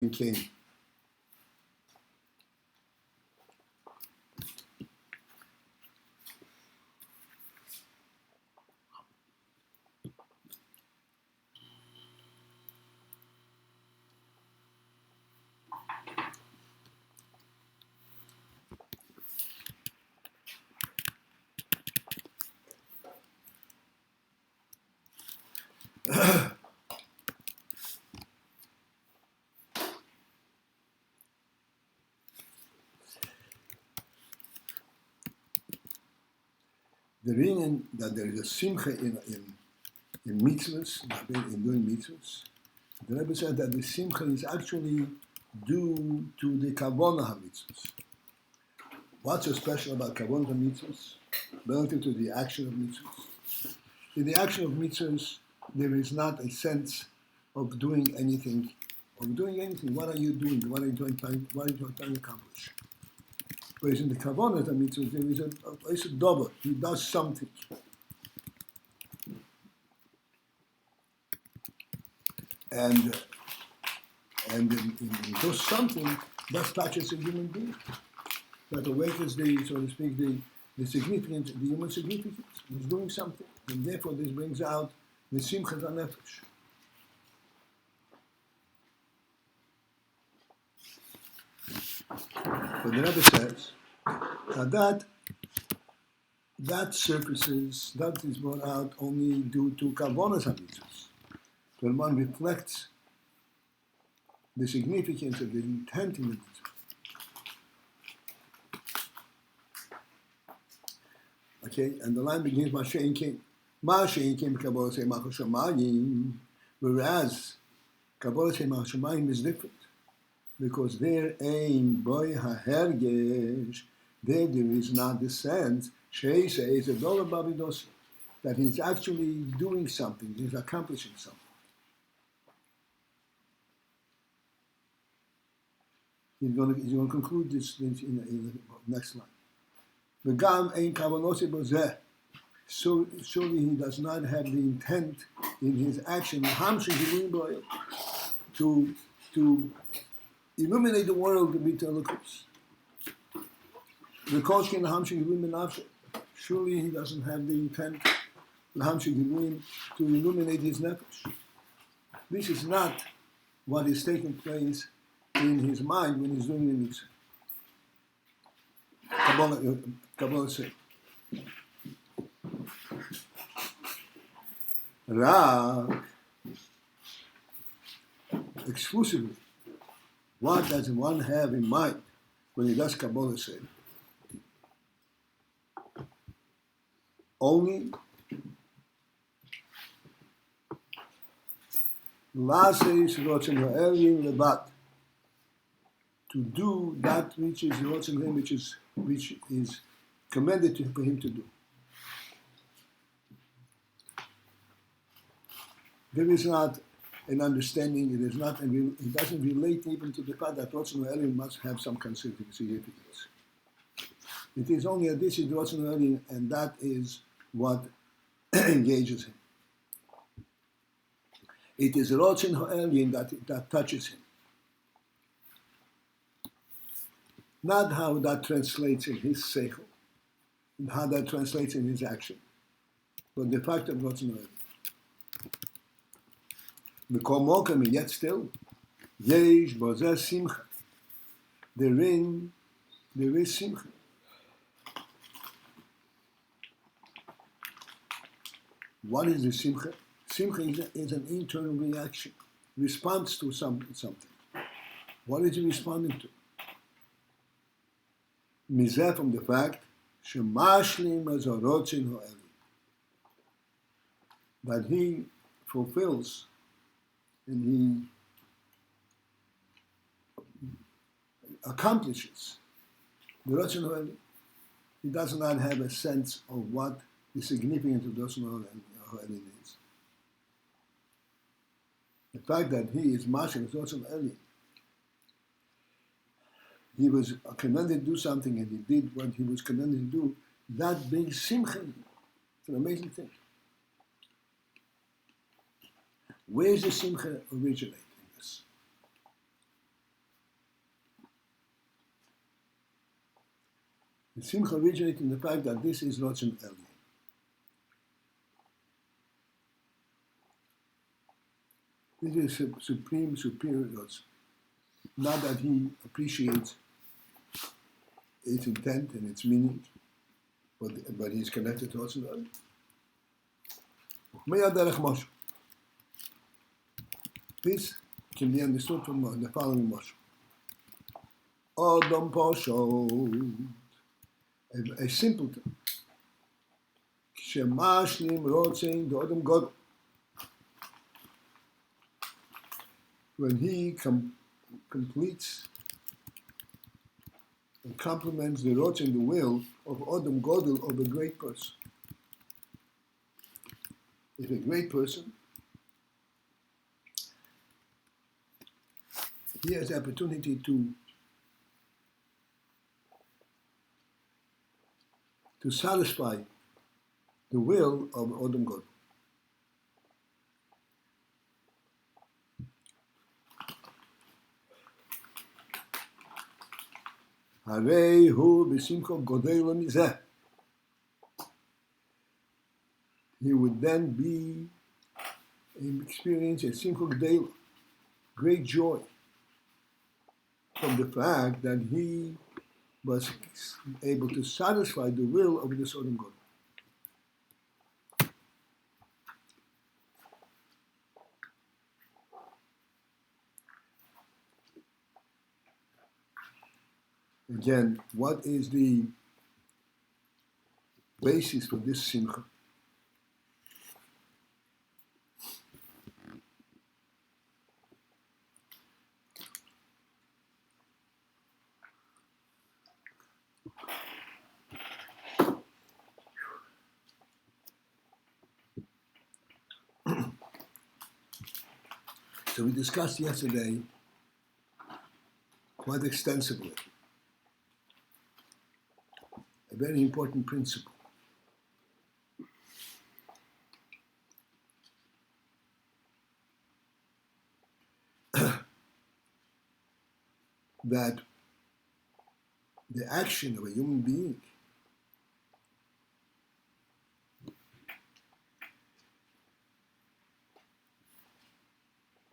King. The reason that there is a simcha in mitzvahs, in doing mitzvahs, the Rebbe said that the simcha is actually due to the kavanah ha-mitzvahs. What's so special about kavanah ha-mitzvahs relative to the action of mitzvahs? In the action of mitzvahs, there is not a sense of doing anything. What are you doing? What are you trying to accomplish? Whereas in the kavanah ha-mitzvahs, there is a double. He does something. And in does something that touches a human being, that awakens the, so to speak, the significance, the human significance. He's doing something, and therefore this brings out the simcha nefesh. But the Rebbe says that surfaces, that is brought out only due to kavonas ha-mitzvahs. When one reflects the significance of the intent in the mitzvah. Okay, and the line begins mah'she'ein'ken. Mah'she'ein'ken b'kabbalah say mah'she'ein'ken, whereas kabbalah say mah'she'ein'ken is different, because there ain boy ha'hergesh, there is not the sense she'ei says a dollar babidos, that he's actually doing something, he's accomplishing something. He's going to conclude this in the next line. V'gam ein kavanose bozeh. So surely he does not have the intent in his action to illuminate the world with eloquence. Surely he doesn't have the intent to illuminate his nefesh. This is not what is taking place in his mind when he's doing the mitzvah. Kabbalah says, Rak, exclusively, what does one have in mind when he does Kabbalah say? Only Laseis ratzon elyon lebat, to do that which is ratzon, which is commanded for him to do. There is not an understanding. It doesn't relate even to the fact that ratzon elyon must have some significance. It is only that this is ratzon elyon, and that is what engages him. It is ratzon elyon that touches him. Not how that translates in his seichel, and how that translates in his action, but the fact of ratzon elyon. Yet still, yesh bozeh simcha. Therein, there is simcha. What is the simcha? Simcha is an internal reaction, response to something. What is he responding to? Mizeh, from the fact shemashlim azorotzin ho'eli, that he fulfills and he accomplishes the ratzon ho'eli. He does not have a sense of what the significance of ratzon ho'eli is. The fact that he is mashing ratzon ho'eli, he was commanded to do something and he did what he was commanded to do, that brings simcha. It's an amazing thing. Where is the simcha originating in this? The simcha originates in the fact that this is ratzon elyon. This is supreme, superior ratzon. Not that he appreciates its intent and its meaning, but he's connected to ratzon elyon. This can be understood from the following mashal. Adam Pashot, a simpleton. Shemashlim Rotzin the Adam God. When he completes and complements the Rotzin, the will of Adam Godel, of a great person. If a great person, he has the opportunity to satisfy the will of Adam God. He would then be experience a simcha gdela, great joy, from the fact that he was able to satisfy the will of this Adam God. Again, what is the basis for this simcha? So we discussed yesterday quite extensively a very important principle. That the action of a human being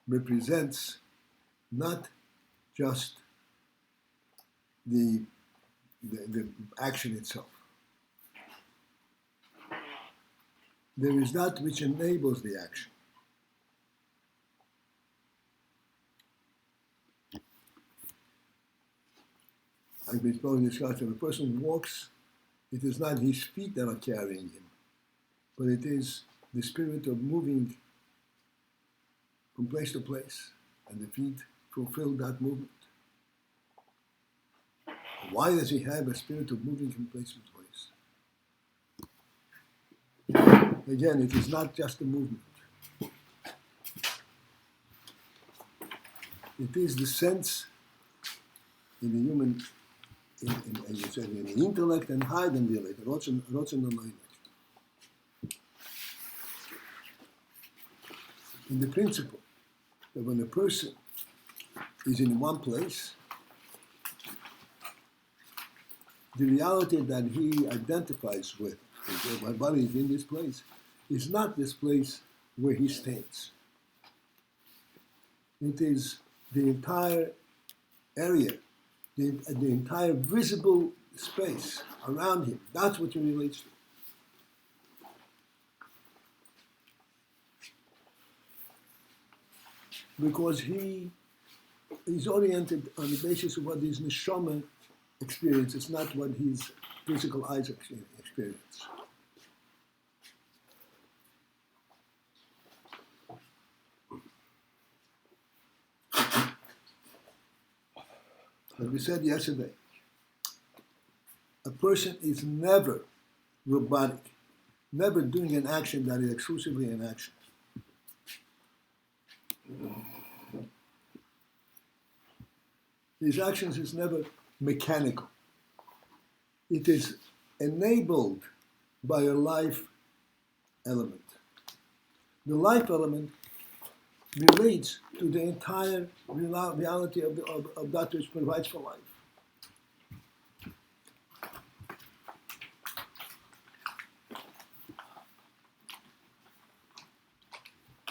represents not just the action itself. There is that which enables the action. Like we spoke in discussion, if a person walks, it is not his feet that are carrying him, but it is the spirit of moving from place to place, and the feet fulfill that movement. Why does he have a spirit of moving from place to place? Again, it is not just a movement. It is the sense in the human, as you said, in the intellect and higher than the intellect, ratzon and elyon. In the principle that when a person is in one place, the reality that he identifies with, my body is in this place, is not this place where he stands. It is the entire area, the entire visible space around him. That's what he relates to. Because he is oriented on the basis of what his neshama experiences, not what his physical eyes experience. As we said yesterday, a person is never robotic, never doing an action that is exclusively an action. His actions is never mechanical. It is enabled by a life element. The life element relates to the entire reality of that which provides for life.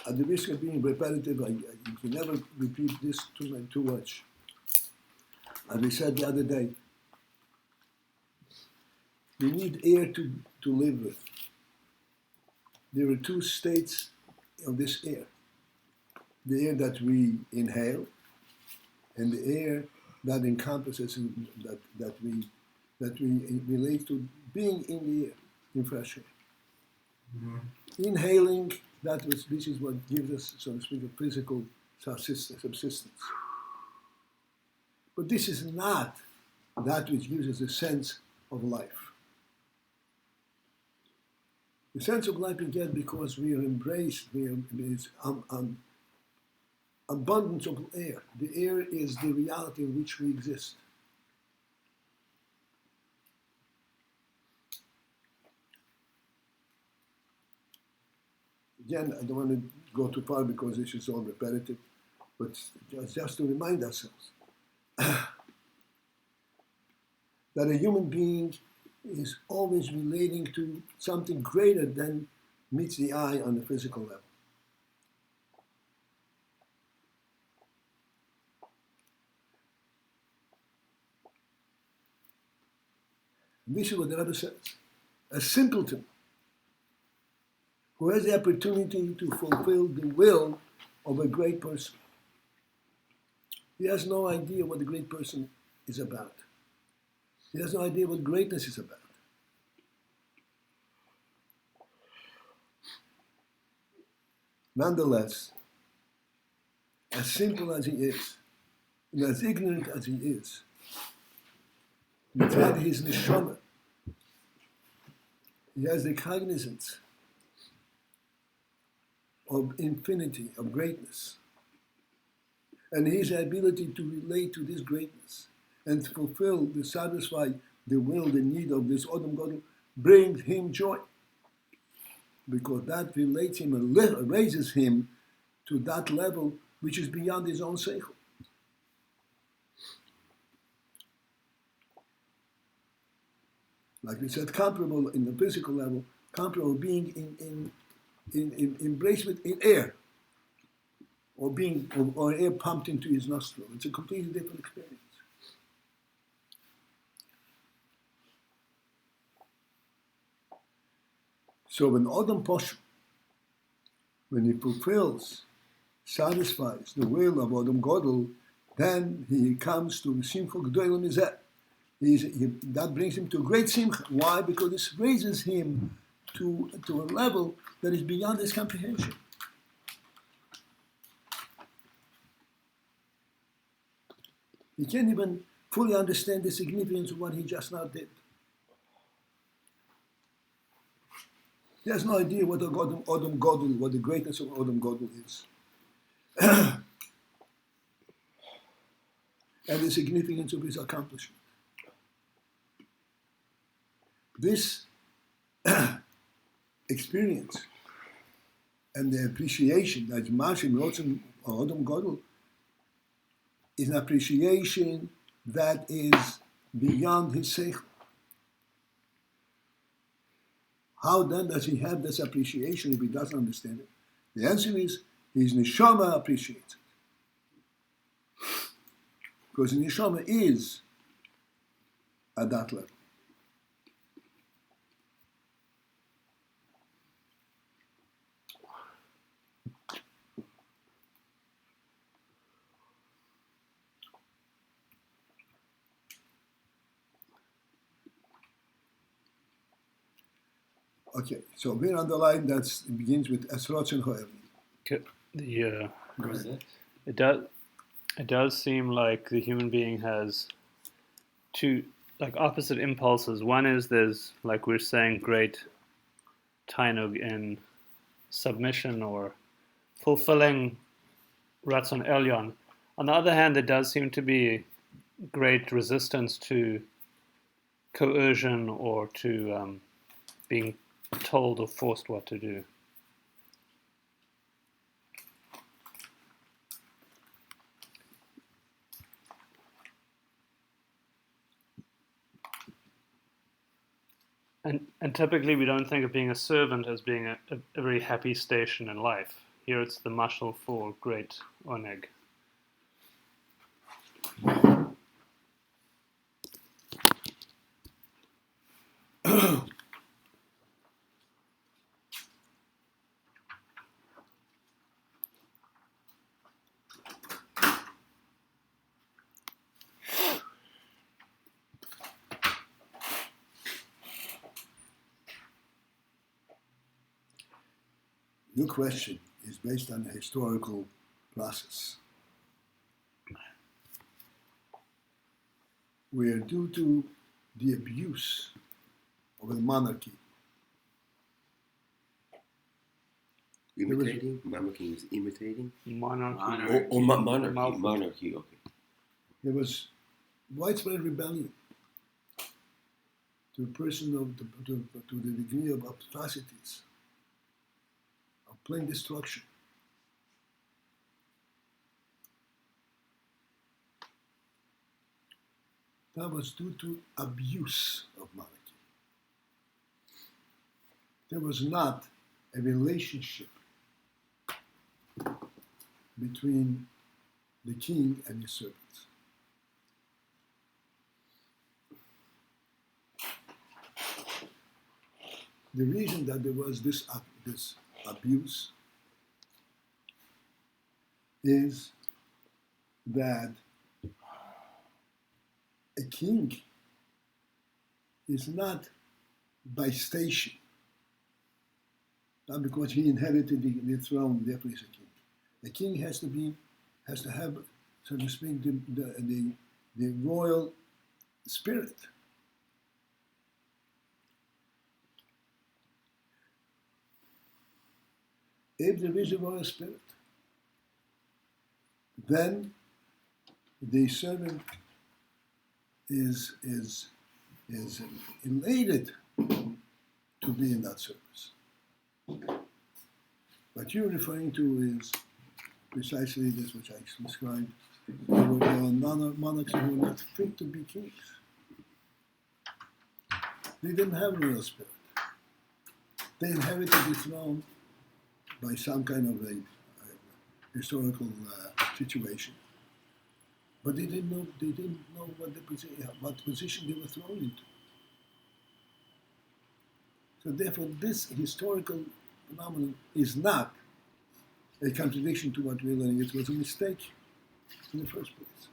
at the risk of being repetitive, you can never repeat this too much. As we said the other day, we need air to live with. There are two states of this air. The air that we inhale and the air that encompasses that we relate to being in the air, in fresh air. Mm-hmm. Inhaling, this is what gives us, so to speak, a physical subsistence. But this is not that which gives us a sense of life. The sense of life we get because we are embraced, it's abundance of air. The air is the reality in which we exist. Again, I don't want to go too far because this is all repetitive, but just to remind ourselves that a human being is always relating to something greater than meets the eye on the physical level. And this is what the Rebbe says. A simpleton who has the opportunity to fulfill the will of a great person. He has no idea what the great person is about. He has no idea what greatness is about. Nonetheless, as simple as he is, and as ignorant as he is, without his neshama, he has the cognizance of infinity, of greatness, and his ability to relate to this greatness and to fulfill, to satisfy the will, the need of this Adam Gadol, brings him joy. Because that relates him and raises him to that level which is beyond his own seichel. Like we said, comparable in the physical level, comparable being in embracement in air, or air pumped into his nostril. It's a completely different experience. So when Adam Poshu, when he fulfills, satisfies the will of Adam Gadol, then he comes to Simcha G'dola Mizeh. That brings him to a great Simcha. Why? Because this raises him to a level that is beyond his comprehension. He can't even fully understand the significance of what he just now did. He has no idea what Adam Gadol, what the greatness of Adam Gadol is. And the significance of his accomplishment. This experience and the appreciation that ratzon Adam Gadol is an appreciation that is beyond his seichel. How then does he have this appreciation if he doesn't understand it? The answer is his neshama appreciates it. Because the neshama is at that level. Okay, so we're on the line that begins with Esrotz and Ho'evin. It does seem like the human being has two opposite impulses. One is there's, like we're saying, great tainug in submission or fulfilling ratzon elyon. On the other hand, there does seem to be great resistance to coercion or to being told or forced what to do. And typically we don't think of being a servant as being a very happy station in life. Here it's the mashal for great oneg. Your question is based on a historical process, where due to the abuse of the monarchy, Imitating? Monarchy is imitating? Monarchy. Monarchy, okay. there was widespread rebellion to a person to the degree of atrocities, of plain destruction. That was due to abuse of monarchy. There was not a relationship between the king and his servants. The reason that there was this abuse is that a king is not by station, not because he inherited the throne, therefore he's a king. The king has to have, so to speak, the royal spirit. If there is a royal spirit, then the servant is elated to be in that service. What you're referring to is precisely this which I described. There were monarchs who were not fit to be kings. They didn't have royal spirit. They inherited the throne by some kind of a historical situation, but they didn't know what position they were thrown into. So therefore, this historical phenomenon is not a contradiction to what we're learning. It was a mistake in the first place.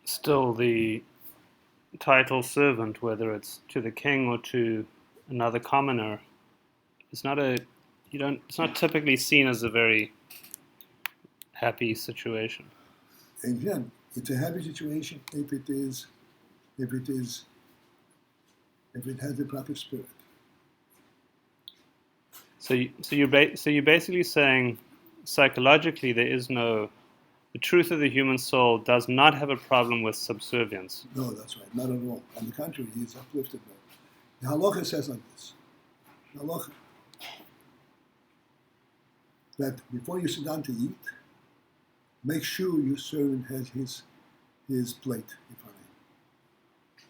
Still, the title servant, whether it's to the king or to another commoner, it's not typically seen as a very happy situation. Again, it's a happy situation if it has the proper spirit. So you're basically saying psychologically the truth of the human soul does not have a problem with subservience. No, that's right, not at all. On the contrary, he is uplifted by it. The halacha says like this. The halacha, that before you sit down to eat, make sure your servant has his plate in front of him.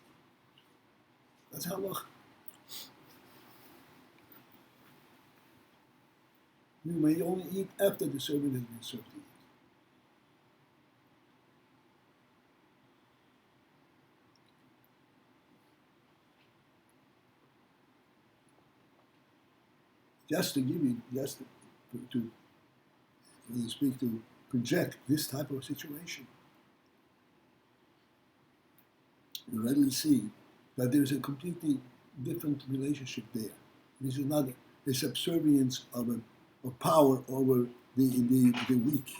That's halacha. You may only eat after the servant has been served to eat. Just to speak, to project this type of situation, you readily see that there is a completely different relationship there. This is not a subservience of power over the weak.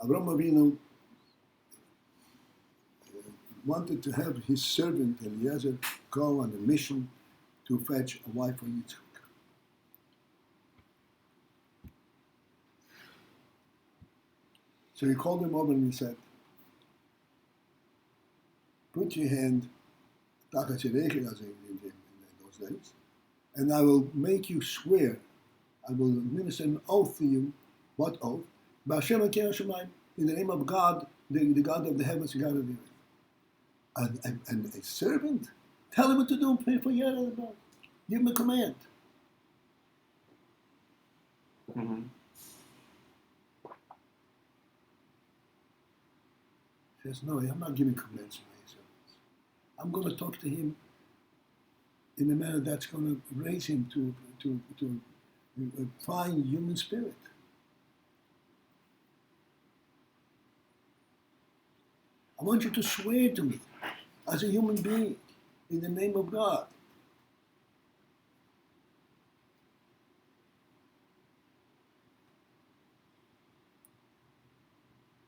Avraham Avinu wanted to have his servant Eliezer go on a mission to fetch a wife for Yitzchak. So he called him over and he said, put your hand in those days, and I will make you swear, I will administer an oath to you. What oath? mah'she'ein'ken, in the name of God, the God of the heavens, the God of the earth. And a servant, tell him what to do, forget about it. Give him a command. Mm-hmm. He says, no, I'm not giving commands to my servants. I'm going to talk to him in a manner that's going to raise him to a fine human spirit. I want you to swear to me as a human being in the name of God.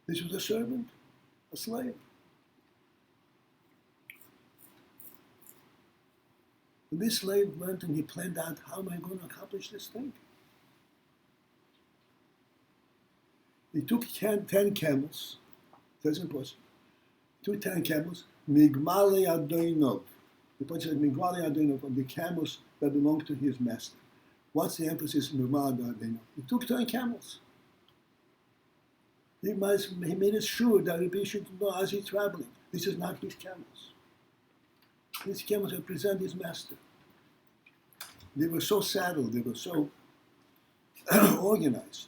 This was a servant, a slave. And this slave went and he planned out, how am I going to accomplish this thing? He took 10 camels, that's impossible. He took 10 camels, migmale adoinov. The point says migmale adoinov, of the camels that belonged to his master. What's the emphasis in migmale adoinov? He took 10 camels. He made it sure that he should know as he's traveling, this is not his camels. These camels represent his master. They were so saddled, they were so organized,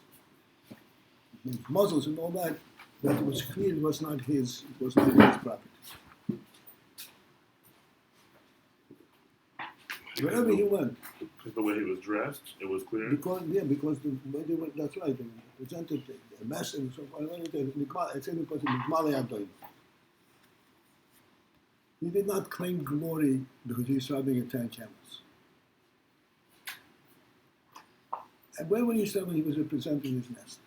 with muzzles and all that it was clear it was not his property. Wherever he went. Because the way he was dressed, it was clear. Because the way they were, that's right, they presented the master and so forth. He did not claim glory because he's traveling at 10 camels. And where were he when he was representing his master?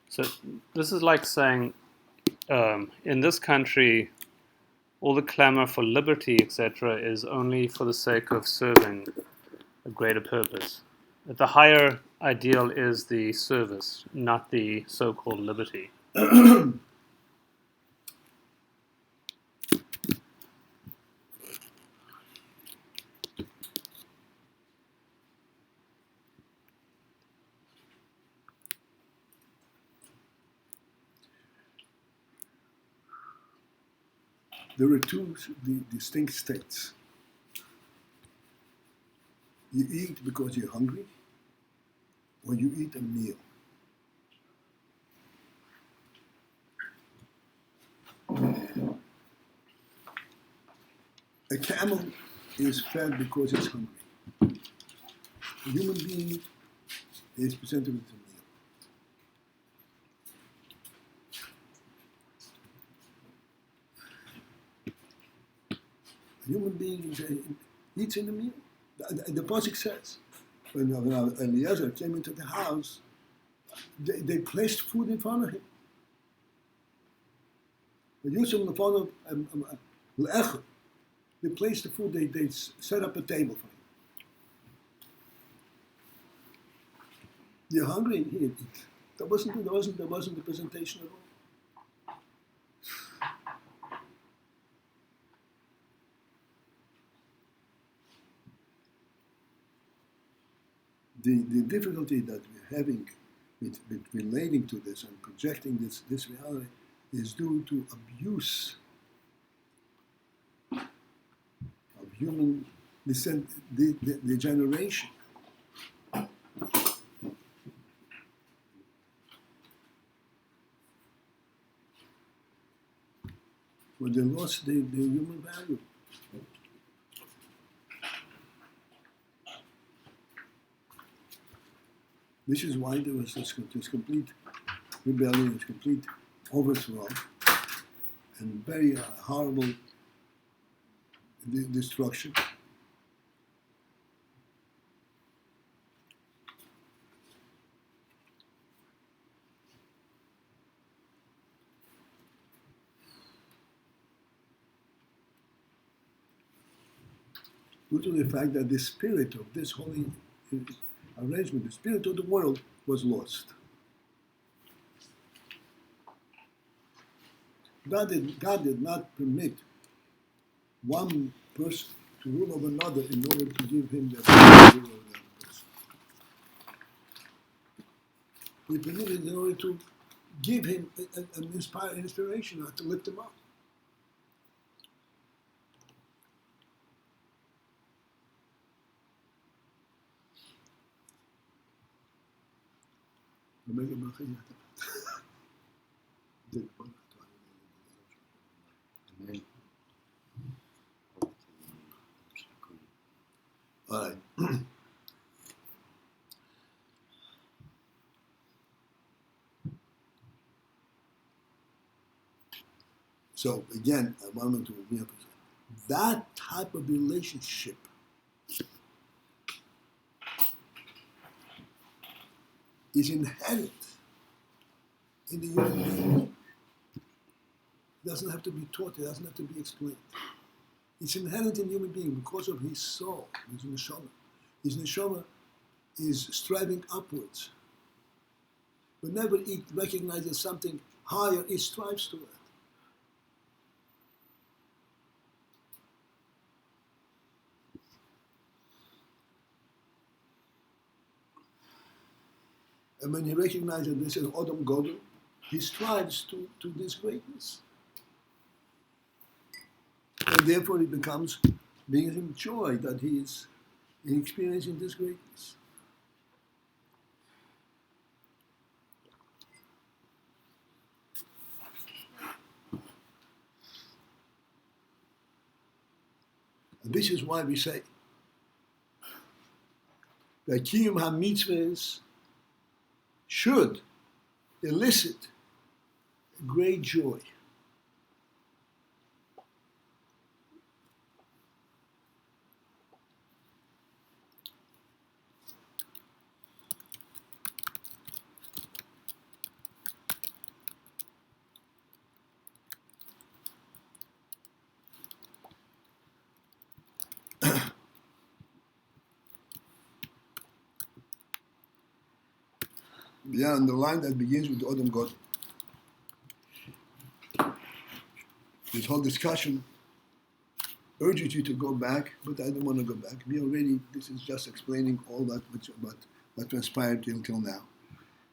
So this is like saying, in this country, all the clamor for liberty, etc., is only for the sake of serving a greater purpose. That the higher ideal is the service, not the so-called liberty. There are two distinct states. You eat because you're hungry, or you eat a meal. A camel is fed because it's hungry. A human being is presented with a meal. A human being eats in the meal. The Pasuk says, when Eliezer came into the house, they placed food in front of him. They placed the food, they set up a table for him. You're hungry, here, eat. There wasn't the presentation at all. The difficulty that we're having with relating to this and projecting this reality is due to abuse of human descent, the generation. When they lost the human value. This is why there was this complete rebellion, this complete overthrow, and very horrible destruction. Due to the fact that the spirit of this holy arrangement, the spirit of the world was lost. God did not permit one person to rule over another in order to give him the ability to rule over the other person. He permitted it in order to give him an inspiration, to lift him up. Amen. All right. So again, I wanted to reemphasize that type of relationship is inherent in the human being. It doesn't have to be taught, it doesn't have to be explained. It's inherent in the human being because of his soul, his neshama. His neshama is striving upwards. Whenever it recognizes something higher, it strives to it. And when he recognizes this is Adam Godel, he strives to this greatness. And therefore it becomes brings him joy that he is experiencing this greatness. And this is why we say that Kiyum HaMitzvahs should elicit great joy. Yeah, and the line that begins with the Adam God. This whole discussion urges you to go back, but I don't want to go back. This is just explaining all that what transpired till now.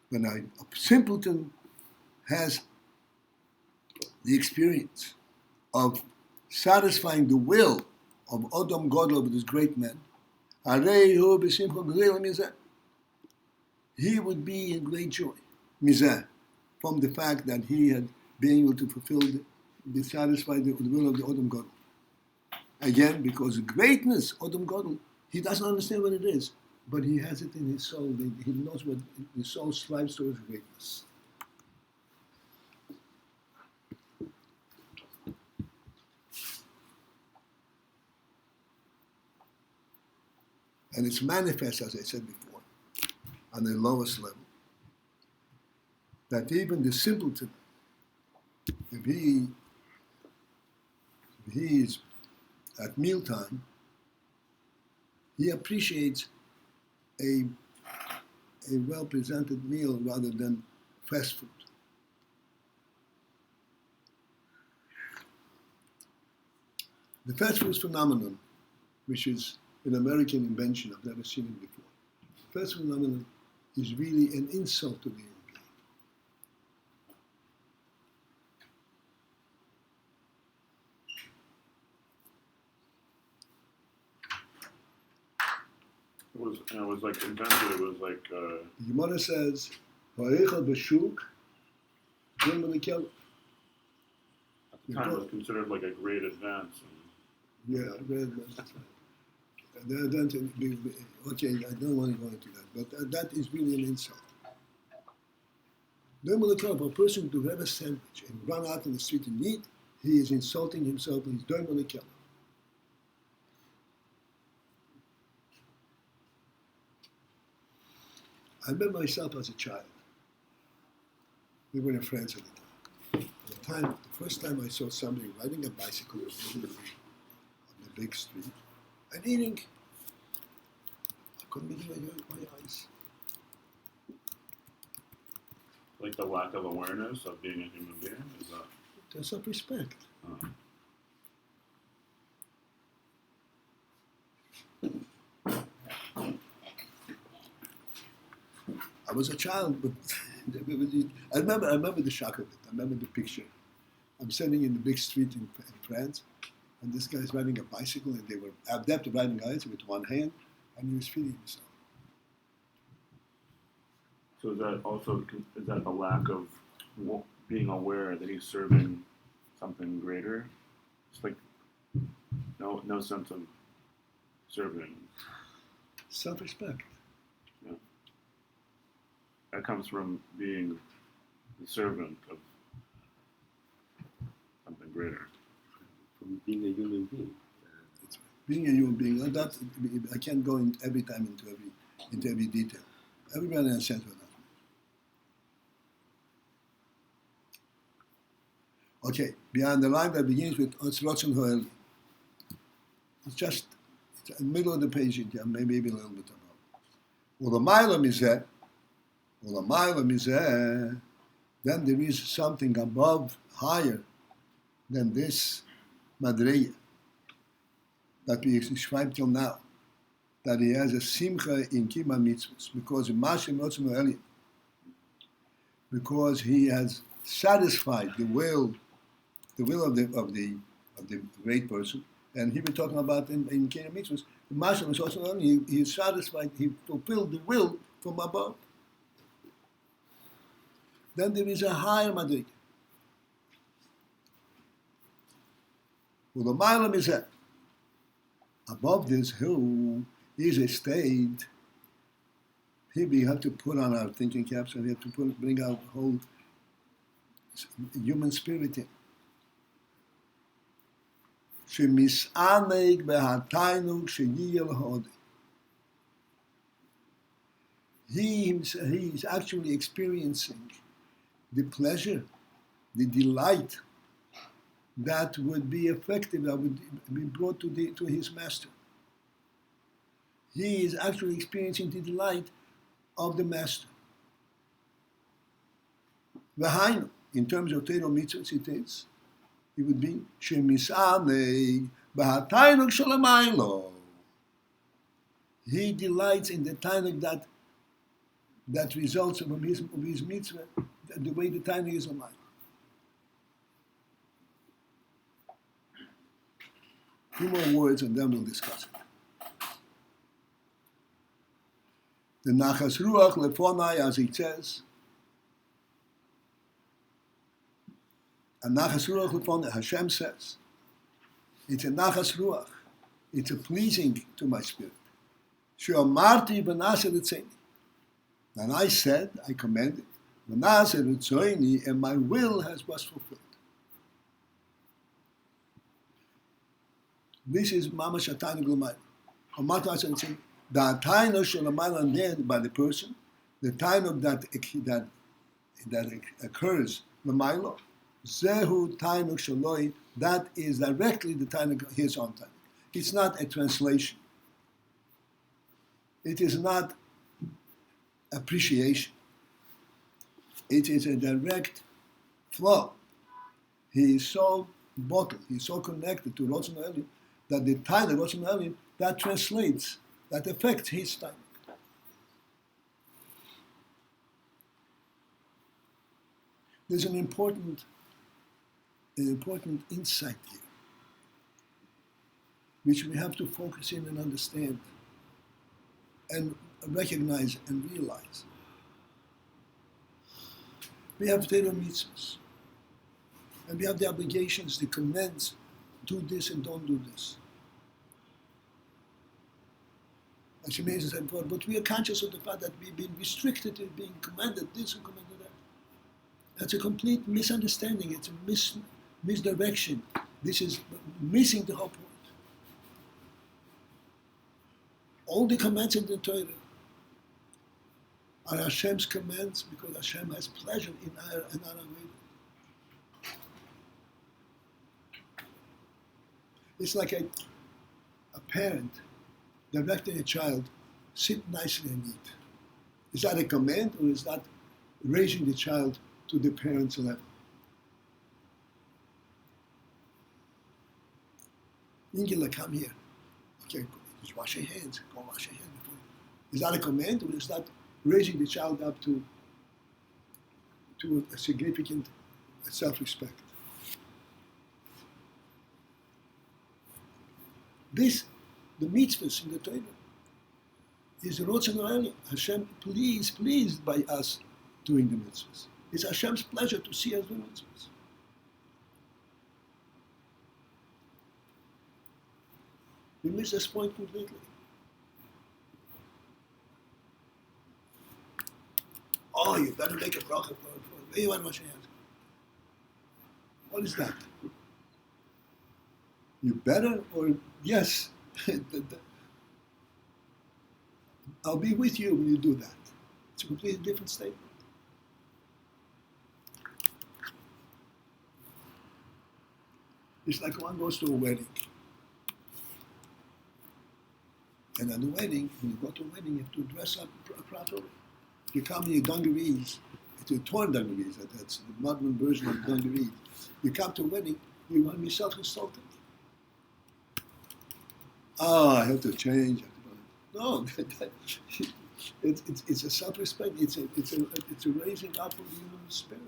When a simpleton has the experience of satisfying the will of Adam Godel, of this great man, he would be in great joy, mizah, from the fact that he had been able to fulfill, satisfy the will of the Adam Godel. Again, because greatness, Adam Godel, he doesn't understand what it is, but he has it in his soul. He knows what his soul strives towards greatness. And it's manifest, as I said before, on the lowest level, that even the simpleton, if he is at mealtime, he appreciates a well-presented meal rather than fast food. The fast food phenomenon, which is an American invention, I've never seen it before. The fast food phenomenon is really an insult to the human being. It was like invented. It was like. The Gemara says, "Ha'echad b'shuk, gim b'nekel." At the time, it was considered like a great advance. Yeah, I read that. Okay, I don't want to go into that, but that is really an insult. For a person to have a sandwich and run out in the street and eat, he is insulting himself and he's doing on the kill. I remember myself as a child. We were in France at the time. The first time I saw somebody riding a bicycle on the big street and eating, I couldn't believe it with my eyes. Like the lack of awareness of being a human being? Is that? to self-respect. I was a child, but I remember the shock of it. I remember the picture. I'm standing in the big street in France, and this guy's riding a bicycle, and they were adept at riding guys with one hand, and he was feeding himself. So is that a lack of being aware that he's serving something greater? It's like no sense of serving. Self-respect. Yeah. That comes from being the servant of something greater. From being a human being. Being a human being, that I can't go in every time into every detail. Everybody understands what that means. Okay, beyond the line that begins with ratzon elyon. It's just in the middle of the page, maybe a little bit above. Then there is something above, higher than this madreya that we described till now, that he has a simcha in kima mitzvahs, because because he has satisfied the will of the great person, and he been talking about in kima mitzvahs. He is satisfied. He fulfilled the will from above. Then there is a higher madrika. Above this hill is a state. Here we have to put on our thinking caps, and we have to bring our whole human spirit in. He is actually experiencing the pleasure, the delight that would be effective, that would be brought to his master. He is actually experiencing the delight of the master. V'hainu, in terms of Torah mitzvahs, it would be shemisaneg b'hatainug shalamaylo. He delights in the tainug that results from his mitzvah, the way the tainug is alive. Few more words and then we'll discuss it. The nachas ruach lefonai, as it says, and nachas ruach lefonai, Hashem says, it's a nachas ruach, it's a pleasing to my spirit. She'amarti b'naseh l'tzeini. And I said, I commanded, b'naseh l'tzeini, and my will was fulfilled. This is mamash ataynu g'lamayla. Amata said, the ataynu shalamayla there by the person, the tainug that occurs l'mayla, zehu tainug shaloi, that is directly the tainug, his own tainug. It's not a translation. It is not appreciation. It is a direct flow. He is so bottled, he is so connected to ratzon elyon, that the tainug ratzon elyon, that translates, that affects his tainug. There's an important insight here, which we have to focus in and understand, and recognize and realize. We have Torah mitzvahs, and we have the obligations, the commands, do this and don't do this. As she may said before, but we are conscious of the fact that we've been restricted in being commanded this and commanded that. That's a complete misunderstanding. It's a misdirection. This is missing the whole point. All the commands in the Torah are Hashem's commands because Hashem has pleasure in our way. It's like a parent directing a child, sit nicely and eat. Is that a command, or is that raising the child to the parent's level? Ingela, come here. Okay, just wash your hands. Go wash your hands before. Is that a command, or is that raising the child up to a significant self-respect? This, the mitzvahs in the Torah, is ratzon. Hashem pleased by us doing the mitzvahs. It's Hashem's pleasure to see us do mitzvahs. We miss this point completely. Oh, you better make a bracha for anyone washing hands. What is that? You better, or yes, I'll be with you when you do that. It's a completely different statement. It's like one goes to a wedding. And at the wedding, when you go to a wedding, you have to dress up properly. You come in your dungarees, it's a torn dungarees, that's the modern version of dungarees. You come to a wedding, you want to be self-insulting. Oh, I have to change. No, it's a self-respect. It's a raising up of the human spirit.